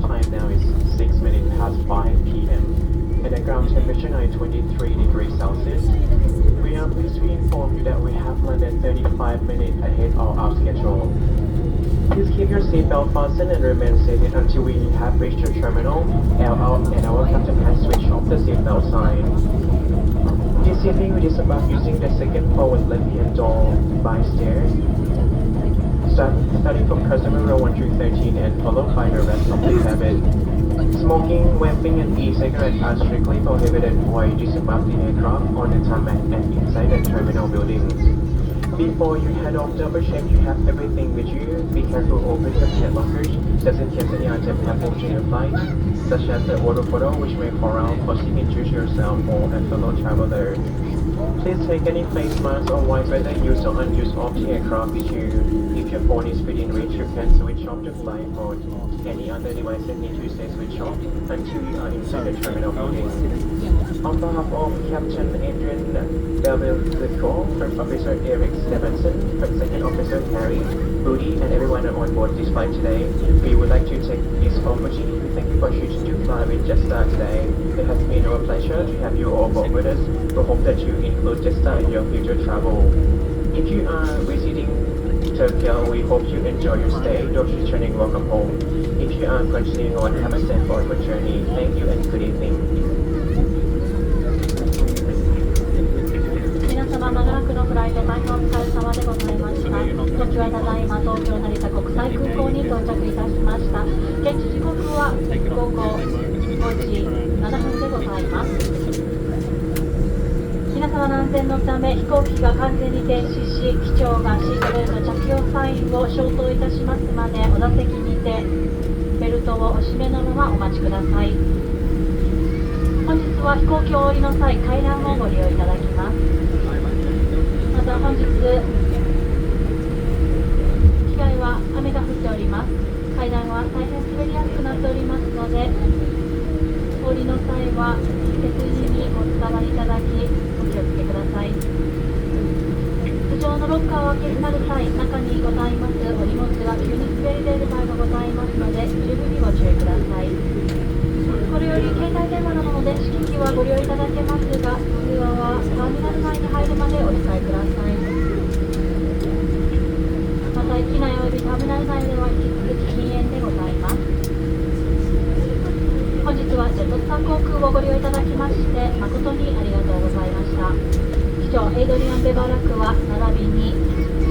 time now is 6 minutes past 5 p.m. and the ground temperature now is 23 degrees Celsius. We are pleased to inform you that we have landed 35 minutes ahead of our schedule. Please keep your seatbelt fastened and remain seated until we have reached the terminal and our captain has switched off the seatbelt sign. This evening we disembark using the second forward left-hand door by stairs, starting from customer row 1 through 13 and followed by the rest of the cabin. Smoking, vaping and e-cigarettes are strictly prohibited while you disembark the aircraft on the tarmac and inside the terminal buildings. Before you head off, double check you have everything with you. Be careful to open your hand luggage just in case any item happens during your flight, such as the water bottle which may fall out, causing injury to yourself or a fellow traveler. Please take any face masks or wipes whether used or unused off the aircraft with you. If your phone is within reach, you can switch off the flight mode. Any other devices need to stay switched off until you are inside the terminal building. On behalf of Captain Adrian Delville, First Officer Eric Stevenson, Second Officer Harry, Rudy, and everyone on board this flight today, we would like to take this opportunity to thank you for choosing to fly with Jetstar today. It has been our pleasure to have you all board with us. We hope that you include Jetstar in your future travel. If you are visiting Tokyo, we hope you enjoy your stay. Those returning, welcome home. If you are continuing on, have a safe forward journey. Thank you and good evening.長らくのフライト大変お疲れ様でございました。時はただいま東京成田国際空港に到着いたしました。現地時刻は午後5時7分でございます。皆様の安全のため飛行機が完全に停止し、機長がシートベルト着用サインを消灯いたしますまでお座席にてベルトをお締めのままお待ちください。本日は飛行機お降りの際、階段をご利用いただきます。また本日、機外は雨が降っております。階段は大変滑りやすくなっておりますので、お降りの際は手すりにお伝わりいただき、お気をつけください。頭上のロッカーを開けになる際、中にございますお荷物が急に滑り出る場合がございますので、十分にご注意ください。これより携帯電話などの電子機器はご利用いただけますが、通話はターミナル内に入るまでお控えください。また、機内およびターミナル内では引き続き禁煙でございます。本日はジェットスター航空をご利用いただきまして誠にありがとうございました。機長エイドリアン・ベバラクは並びに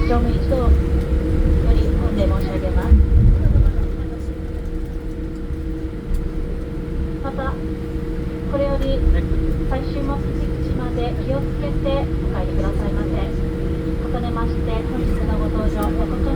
乗務一同より御礼申し上げます。また、これより最終目的地まで気をつけてお帰りくださいませ。重ねまして本日のご搭乗誠